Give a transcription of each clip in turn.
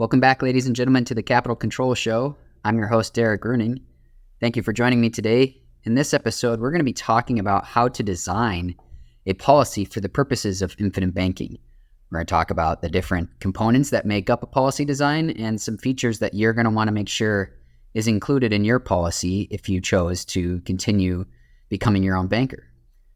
Welcome back, ladies and gentlemen, to the Capital Control Show. I'm your host, Derek Gruning. Thank you for joining me today. In this episode, we're going to be talking about how to design a policy for the purposes of infinite banking. We're going to talk about the different components that make up a policy design and some features that you're going to want to make sure is included in your policy if you chose to continue becoming your own banker.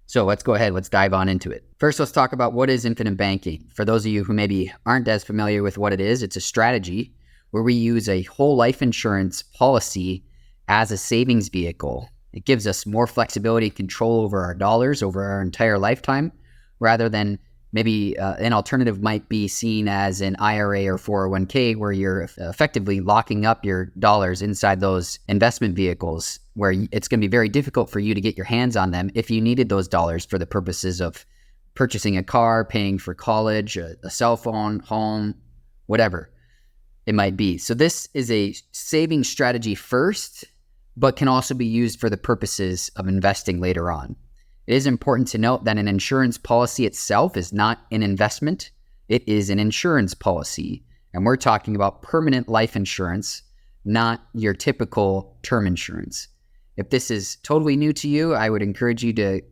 So let's go ahead, let's dive on into it. First, let's talk about what is infinite banking. For those of you who maybe aren't as familiar with what it is, it's a strategy where we use a whole life insurance policy as a savings vehicle. It gives us more flexibility and control over our dollars over our entire lifetime, rather than maybe an alternative might be seen as an IRA or 401k, where you're effectively locking up your dollars inside those investment vehicles, where it's going to be very difficult for you to get your hands on them if you needed those dollars for the purposes of purchasing a car, paying for college, a cell phone, home, whatever it might be. So this is a saving strategy first, but can also be used for the purposes of investing later on. It is important to note that an insurance policy itself is not an investment. It is an insurance policy. And we're talking about permanent life insurance, not your typical term insurance. If this is totally new to you, I would encourage you to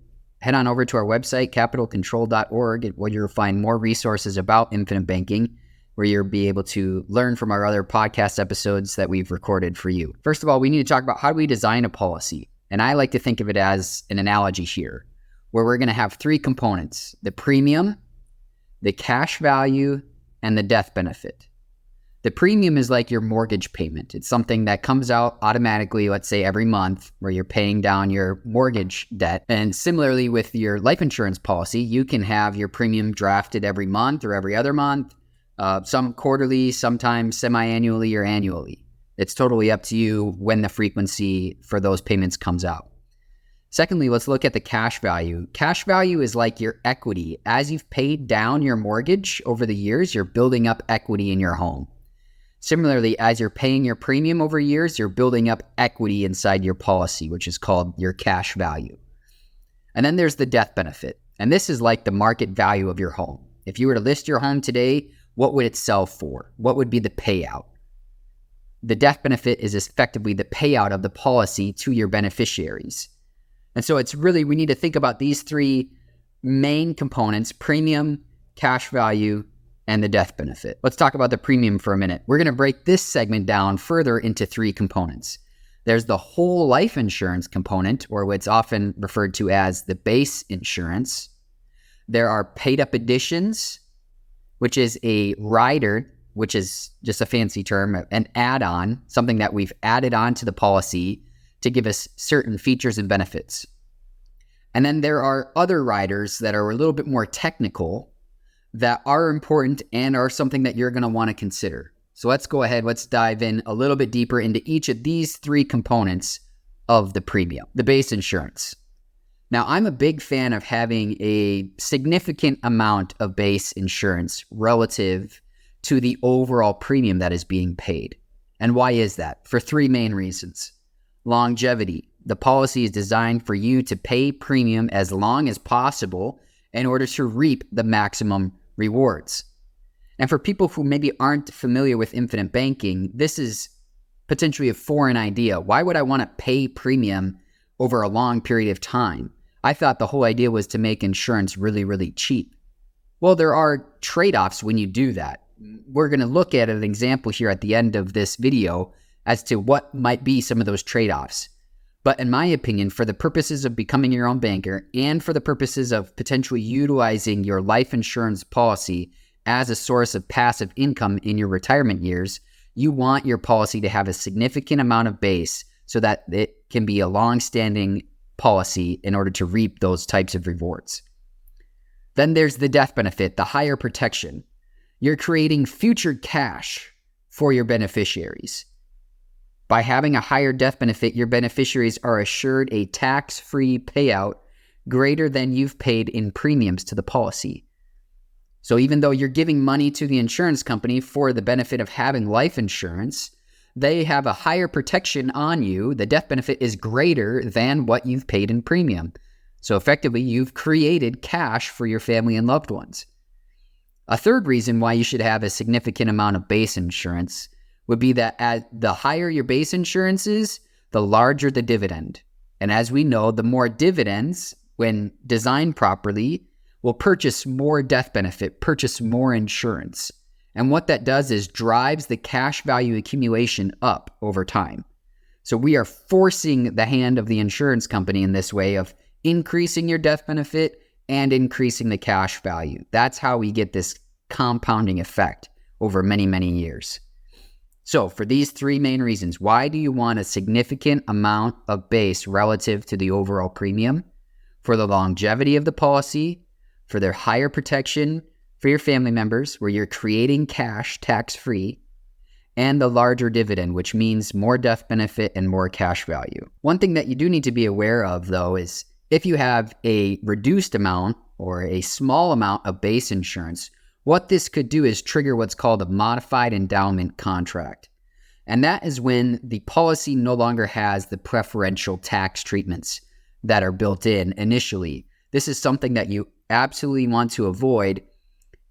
head on over to our website, capitalcontrol.org, where you'll find more resources about infinite banking, where you'll be able to learn from our other podcast episodes that we've recorded for you. First of all, we need to talk about how do we design a policy. And I like to think of it as an analogy here, where we're going to have three components: the premium, the cash value, and the death benefit. The premium is like your mortgage payment. It's something that comes out automatically, let's say every month, where you're paying down your mortgage debt. And similarly with your life insurance policy, you can have your premium drafted every month or every other month, some quarterly, sometimes semi-annually or annually. It's totally up to you when the frequency for those payments comes out. Secondly, let's look at the cash value. Cash value is like your equity. As you've paid down your mortgage over the years, you're building up equity in your home. Similarly, as you're paying your premium over years, you're building up equity inside your policy, which is called your cash value. And then there's the death benefit. And this is like the market value of your home. If you were to list your home today, what would it sell for? What would be the payout? The death benefit is effectively the payout of the policy to your beneficiaries. And so it's really, we need to think about these three main components: premium, cash value, and the death benefit. Let's talk about the premium for a minute. We're going to break this segment down further into three components. There's the whole life insurance component, or what's often referred to as the base insurance. There are paid up additions, which is a rider, which is just a fancy term, an add-on, something that we've added on to the policy to give us certain features and benefits. And then there are other riders that are a little bit more technical that are important and are something that you're going to want to consider. So let's go ahead, let's dive in a little bit deeper into each of these three components of the premium. The base insurance. Now, I'm a big fan of having a significant amount of base insurance relative to the overall premium that is being paid. And why is that? For three main reasons. Longevity. The policy is designed for you to pay premium as long as possible in order to reap the maximum rewards. And for people who maybe aren't familiar with infinite banking, this is potentially a foreign idea. Why would I want to pay premium over a long period of time? I thought the whole idea was to make insurance really, really cheap. Well, there are trade-offs when you do that. We're going to look at an example here at the end of this video as to what might be some of those trade-offs. But in my opinion, for the purposes of becoming your own banker and for the purposes of potentially utilizing your life insurance policy as a source of passive income in your retirement years, you want your policy to have a significant amount of base so that it can be a long-standing policy in order to reap those types of rewards. Then there's the death benefit, the higher protection. You're creating future cash for your beneficiaries. By having a higher death benefit, your beneficiaries are assured a tax-free payout greater than you've paid in premiums to the policy. So even though you're giving money to the insurance company for the benefit of having life insurance, they have a higher protection on you. The death benefit is greater than what you've paid in premium. So effectively, you've created cash for your family and loved ones. A third reason why you should have a significant amount of base insurance would be that the higher your base insurance is, the larger the dividend. And as we know, the more dividends, when designed properly, will purchase more death benefit, purchase more insurance. And what that does is drives the cash value accumulation up over time. So we are forcing the hand of the insurance company in this way of increasing your death benefit and increasing the cash value. That's how we get this compounding effect over many, many years. So for these three main reasons, why do you want a significant amount of base relative to the overall premium? For the longevity of the policy, for their higher protection for your family members, where you're creating cash tax-free, and the larger dividend, which means more death benefit and more cash value. One thing that you do need to be aware of, though, is if you have a reduced amount or a small amount of base insurance, what this could do is trigger what's called a modified endowment contract. And that is when the policy no longer has the preferential tax treatments that are built in initially. This is something that you absolutely want to avoid.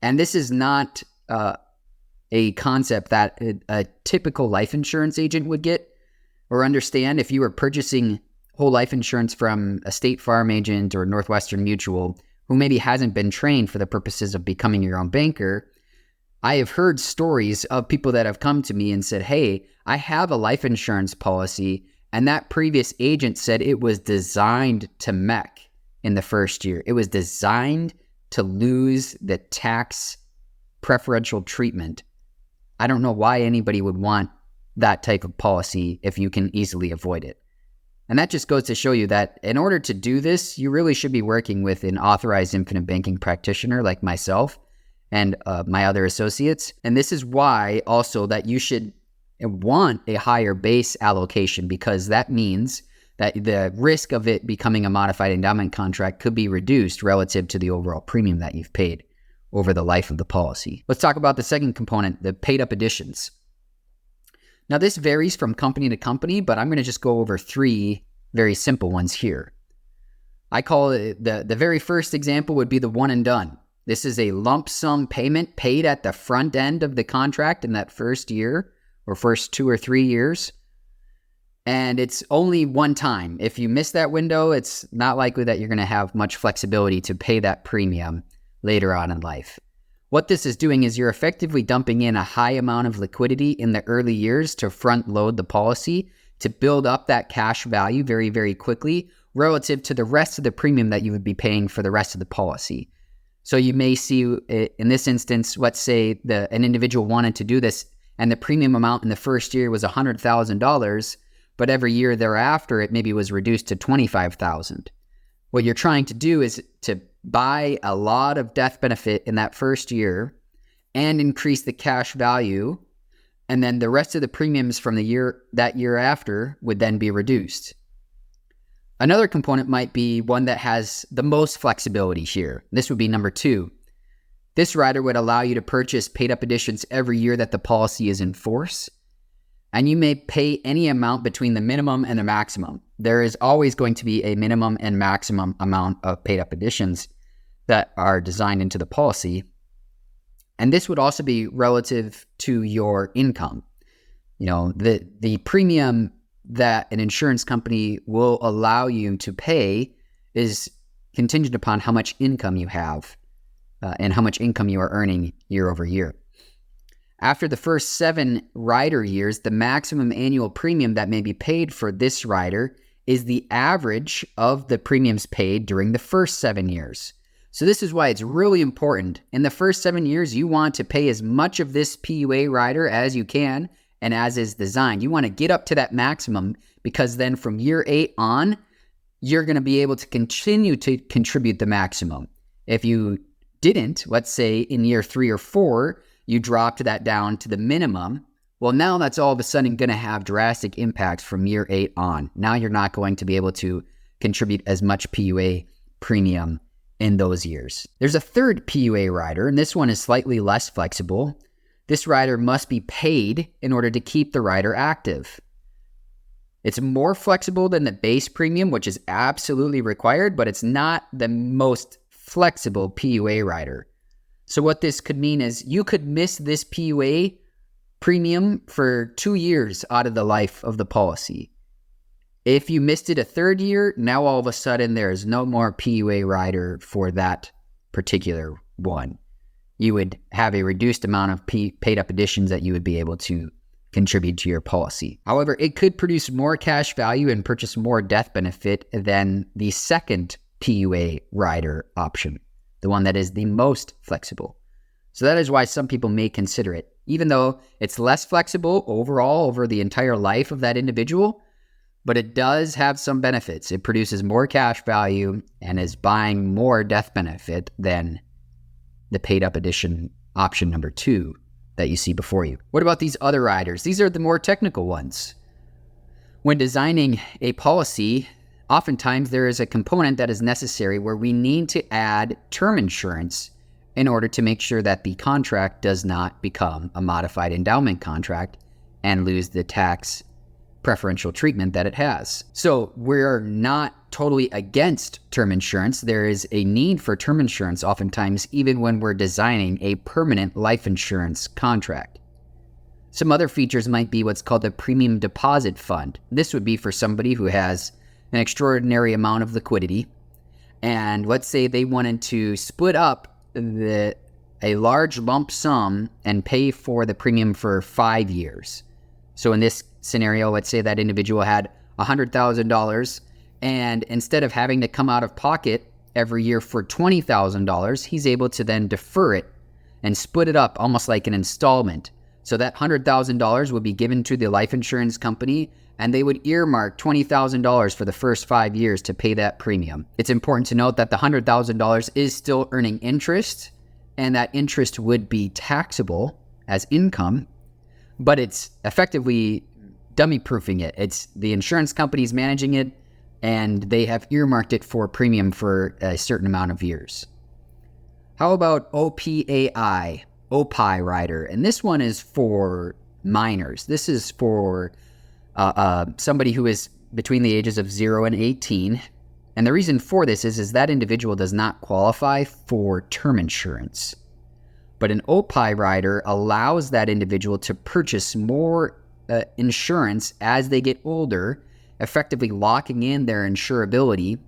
And this is not a concept that a typical life insurance agent would get or understand. If you were purchasing whole life insurance from a State Farm agent or Northwestern Mutual, who maybe hasn't been trained for the purposes of becoming your own banker, I have heard stories of people that have come to me and said, hey, I have a life insurance policy, and that previous agent said it was designed to mech in the first year. It was designed to lose the tax preferential treatment. I don't know why anybody would want that type of policy if you can easily avoid it. And that just goes to show you that in order to do this, you really should be working with an authorized infinite banking practitioner like myself and my other associates. And this is why also that you should want a higher base allocation, because that means that the risk of it becoming a modified endowment contract could be reduced relative to the overall premium that you've paid over the life of the policy. Let's talk about the second component, the paid up additions. Now this varies from company to company, but I'm going to just go over three very simple ones here. I call it the very first example would be the one and done. This is a lump sum payment paid at the front end of the contract in that first year or first 2 or 3 years. And it's only one time. If you miss that window, it's not likely that you're going to have much flexibility to pay that premium later on in life. What this is doing is you're effectively dumping in a high amount of liquidity in the early years to front load the policy to build up that cash value very, very quickly relative to the rest of the premium that you would be paying for the rest of the policy. So you may see in this instance, let's say an individual wanted to do this and the premium amount in the first year was $100,000, but every year thereafter it maybe was reduced to $25,000. What you're trying to do is to buy a lot of death benefit in that first year and increase the cash value, and then the rest of the premiums from that year after would then be reduced. Another component might be one that has the most flexibility here. This would be number 2. This rider would allow you to purchase paid up additions every year that the policy is in force, and you may pay any amount between the minimum and the maximum. There is always going to be a minimum and maximum amount of paid up additions that are designed into the policy. And this would also be relative to your income. You know, the premium that an insurance company will allow you to pay is contingent upon how much income you have and how much income you are earning year over year. After the first 7 rider years, the maximum annual premium that may be paid for this rider is the average of the premiums paid during the first 7 years. So this is why it's really important. In the first 7 years, you want to pay as much of this PUA rider as you can and as is designed. You want to get up to that maximum, because then from year 8 on, you're going to be able to continue to contribute the maximum. If you didn't, let's say in year 3 or 4, you dropped that down to the minimum, well, now that's all of a sudden going to have drastic impacts from year 8 on. Now you're not going to be able to contribute as much PUA premium in those years. There's a third PUA rider, and this one is slightly less flexible. This rider must be paid in order to keep the rider active. It's more flexible than the base premium, which is absolutely required, but it's not the most flexible PUA rider. So what this could mean is you could miss this PUA premium for 2 years out of the life of the policy. If you missed it a third year, now all of a sudden there is no more PUA rider for that particular one. You would have a reduced amount of paid up additions that you would be able to contribute to your policy. However, it could produce more cash value and purchase more death benefit than the second PUA rider option, the one that is the most flexible. So that is why some people may consider it. Even though it's less flexible overall over the entire life of that individual, but it does have some benefits. It produces more cash value and is buying more death benefit than the paid up addition option number 2 that you see before you. What about these other riders? These are the more technical ones. When designing a policy, oftentimes there is a component that is necessary where we need to add term insurance in order to make sure that the contract does not become a modified endowment contract and lose the tax preferential treatment that it has. So we're not totally against term insurance. There is a need for term insurance oftentimes, even when we're designing a permanent life insurance contract. Some other features might be what's called a premium deposit fund. This would be for somebody who has an extraordinary amount of liquidity, and let's say they wanted to split up a large lump sum and pay for the premium for 5 years. So in this scenario, let's say that individual had $100,000, and instead of having to come out of pocket every year for $20,000, he's able to then defer it and split it up almost like an installment. So that $100,000 would be given to the life insurance company, and they would earmark $20,000 for the first 5 years to pay that premium. It's important to note that the $100,000 is still earning interest, and that interest would be taxable as income, but it's effectively dummy-proofing it. It's the insurance company's managing it, and they have earmarked it for premium for a certain amount of years. How about OPAI, OPI rider? And this one is for minors. This is for somebody who is between the ages of 0 and 18. And the reason for this is that individual does not qualify for term insurance. But an OPI rider allows that individual to purchase more insurance as they get older, effectively locking in their insurability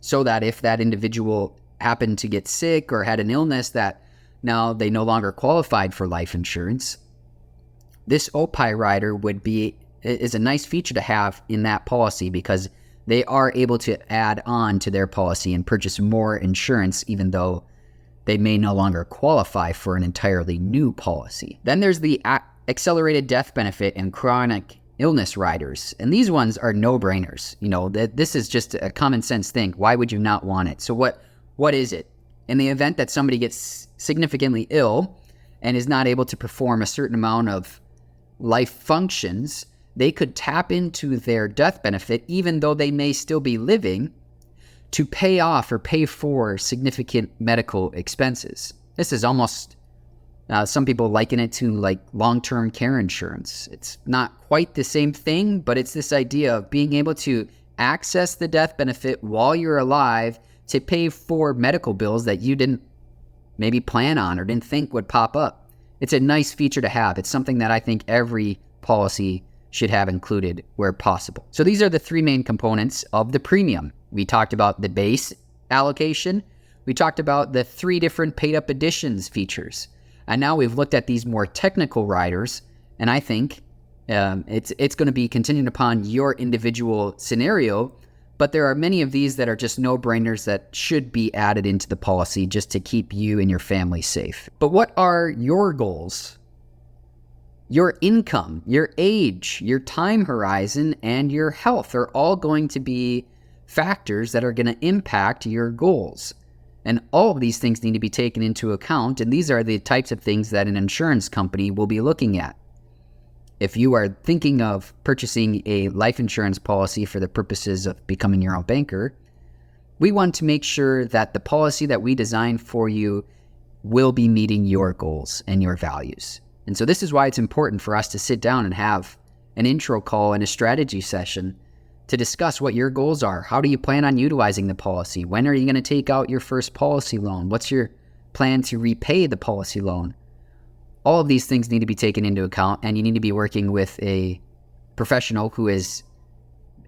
so that if that individual happened to get sick or had an illness that now they no longer qualified for life insurance, this OPI rider is a nice feature to have in that policy because they are able to add on to their policy and purchase more insurance even though they may no longer qualify for an entirely new policy. Then there's the accelerated death benefit and chronic illness riders. And these ones are no-brainers. You know, this is just a common sense thing. Why would you not want it? So what is it? In the event that somebody gets significantly ill and is not able to perform a certain amount of life functions, they could tap into their death benefit, even though they may still be living, to pay off or pay for significant medical expenses. This is almost, some people liken it to like long-term care insurance. It's not quite the same thing, but it's this idea of being able to access the death benefit while you're alive to pay for medical bills that you didn't maybe plan on or didn't think would pop up. It's a nice feature to have. It's something that I think every policy should have included where possible. So these are the 3 main components of the premium. We talked about the base allocation. We talked about the 3 different paid up additions features. And now we've looked at these more technical riders. And I think it's going to be contingent upon your individual scenario. But there are many of these that are just no-brainers that should be added into the policy just to keep you and your family safe. But what are your goals? Your income, your age, your time horizon, and your health are all going to be factors that are going to impact your goals. And all of these things need to be taken into account, and these are the types of things that an insurance company will be looking at. If you are thinking of purchasing a life insurance policy for the purposes of becoming your own banker, we want to make sure that the policy that we design for you will be meeting your goals and your values. And so this is why it's important for us to sit down and have an intro call and a strategy session to discuss what your goals are. How do you plan on utilizing the policy? When are you going to take out your first policy loan? What's your plan to repay the policy loan. All of these things need to be taken into account, and you need to be working with a professional who is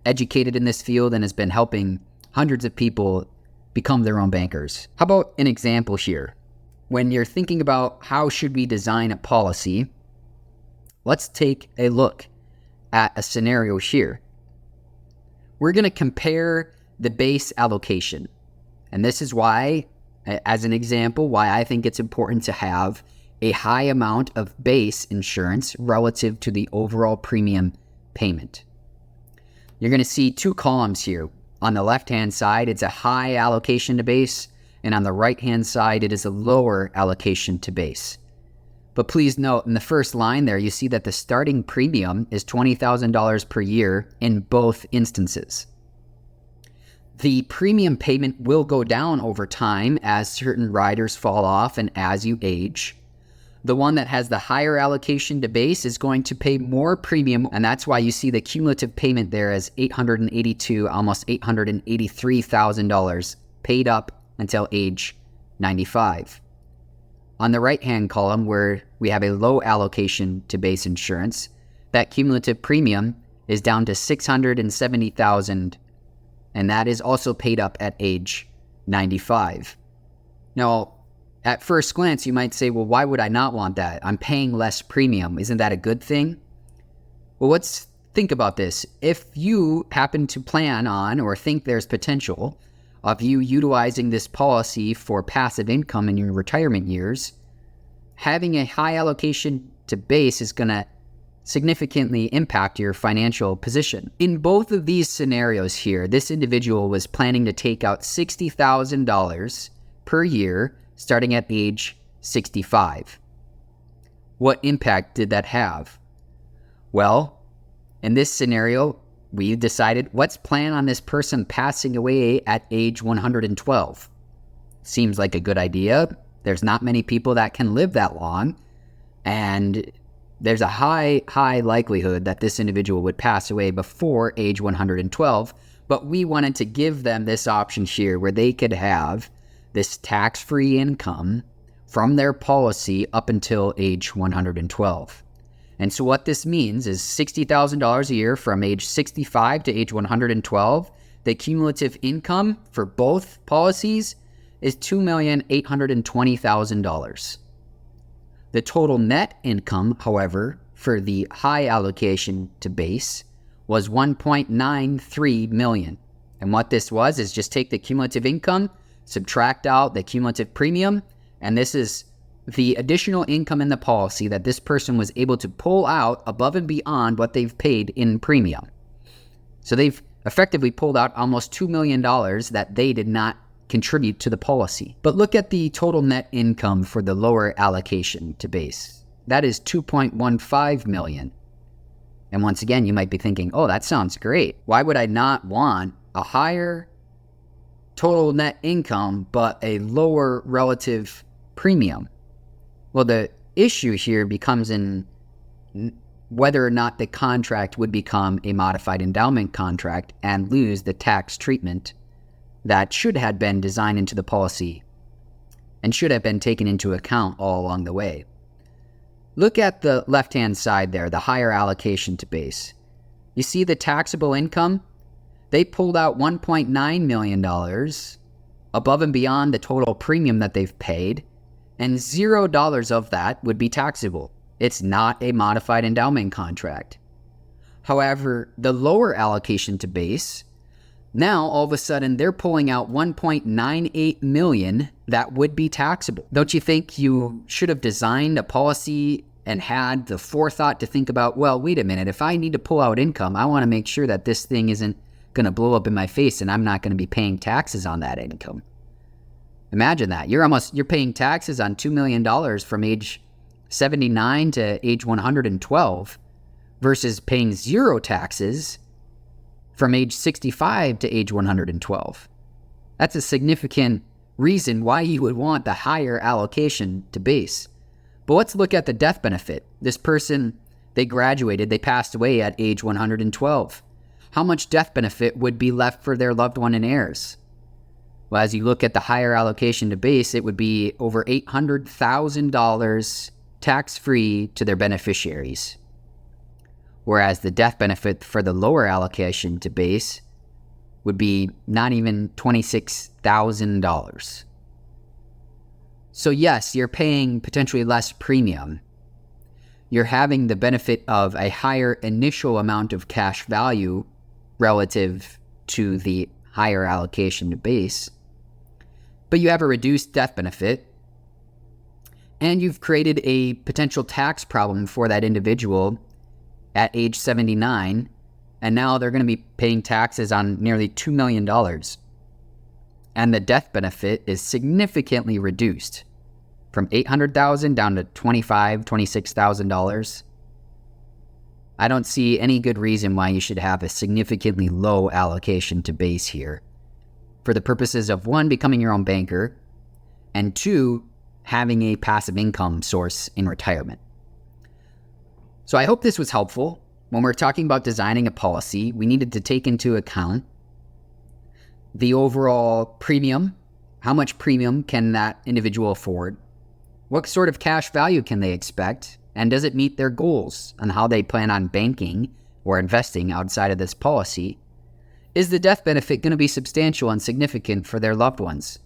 educated in this field and has been helping hundreds of people become their own bankers. How about an example here? When you're thinking about how should we design a policy, let's take a look at a scenario here. We're going to compare the base allocation. And this is why, as an example, why I think it's important to have a high amount of base insurance relative to the overall premium payment. You're going to see two columns here. On the left-hand side, it's a high allocation to base, and on the right-hand side, it is a lower allocation to base. But please note, in the first line there, you see that the starting premium is $20,000 per year in both instances. The premium payment will go down over time as certain riders fall off and as you age. The one that has the higher allocation to base is going to pay more premium, and that's why you see the cumulative payment there as $882,000, almost $883,000 paid up until age 95. On the right-hand column, where we have a low allocation to base insurance, that cumulative premium is down to $670,000, and that is also paid up at age 95. Now, at first glance, you might say, well, why would I not want that? I'm paying less premium. Isn't that a good thing? Well, let's think about this. If you happen to plan on or think there's potential of you utilizing this policy for passive income in your retirement years, having a high allocation to base is going to significantly impact your financial position. In both of these scenarios here, this individual was planning to take out $60,000 per year starting at age 65. What impact did that have? Well, in this scenario, we decided, let's plan on this person passing away at age 112. Seems like a good idea. There's not many people that can live that long, and there's a high likelihood that this individual would pass away before age 112, but we wanted to give them this option here where they could have this tax-free income from their policy up until age 112. And so what this means is $60,000 a year from age 65 to age 112. The cumulative income for both policies is $2,820,000. The total net income, however, for the high allocation to base was $1.93 million. And what this was is just take the cumulative income, subtract out the cumulative premium, and this is the additional income in the policy that this person was able to pull out above and beyond what they've paid in premium. So they've effectively pulled out almost $2 million that they did not contribute to the policy. But look at the total net income for the lower allocation to base. That is $2.15 million. And once again, you might be thinking, oh, that sounds great. Why would I not want a higher total net income, but a lower relative premium? Well, the issue here becomes in whether or not the contract would become a modified endowment contract and lose the tax treatment that should have been designed into the policy and should have been taken into account all along the way. Look at the left-hand side there, the higher allocation to base. You see the taxable income? They pulled out $1.9 million above and beyond the total premium that they've paid, and $0 of that would be taxable. It's not a modified endowment contract. However, the lower allocation to base, now all of a sudden they're pulling out $1.98 million that would be taxable. Don't you think you should have designed a policy and had the forethought to think about, well, wait a minute, if I need to pull out income, I want to make sure that this thing isn't going to blow up in my face and I'm not going to be paying taxes on that income. Imagine that. You're paying taxes on $2 million from age 79 to age 112 versus paying zero taxes from age 65 to age 112. That's a significant reason why you would want the higher allocation to base. But let's look at the death benefit. This person, they graduated, they passed away at age 112. How much death benefit would be left for their loved one and heirs? Well, as you look at the higher allocation to base, it would be over $800,000 tax-free to their beneficiaries. Whereas the death benefit for the lower allocation to base would be not even $26,000. So yes, you're paying potentially less premium. You're having the benefit of a higher initial amount of cash value relative to the higher allocation to base, but you have a reduced death benefit, and you've created a potential tax problem for that individual at age 79, and now they're going to be paying taxes on nearly $2 million. And the death benefit is significantly reduced from $800,000 down to $26,000. I don't see any good reason why you should have a significantly low allocation to base here for the purposes of, one, becoming your own banker, and two, having a passive income source in retirement. So I hope this was helpful. When we're talking about designing a policy, we needed to take into account the overall premium. How much premium can that individual afford? What sort of cash value can they expect? And does it meet their goals on how they plan on banking or investing outside of this policy? Is the death benefit going to be substantial and significant for their loved ones?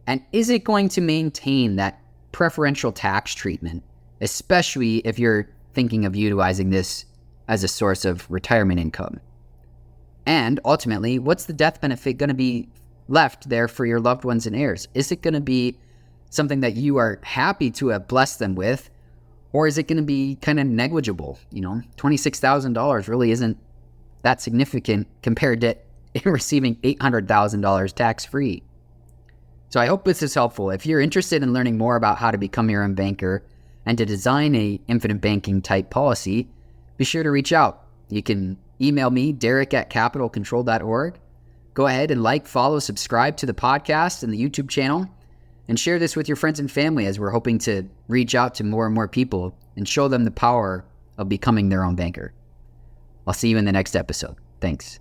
And is it going to maintain that preferential tax treatment, especially if you're thinking of utilizing this as a source of retirement income? And ultimately, what's the death benefit going to be left there for your loved ones and heirs? Is it going to be something that you are happy to have blessed them with, or is it going to be kind of negligible? $26,000 really isn't that significant compared to receiving $800,000 tax-free. So I hope this is helpful. If you're interested in learning more about how to become your own banker and to design a infinite banking type policy, be sure to reach out. You can email me, derek@capitalcontrol.org. Go ahead and like, follow, subscribe to the podcast and the YouTube channel, and share this with your friends and family, as we're hoping to reach out to more and more people and show them the power of becoming their own banker. I'll see you in the next episode. Thanks.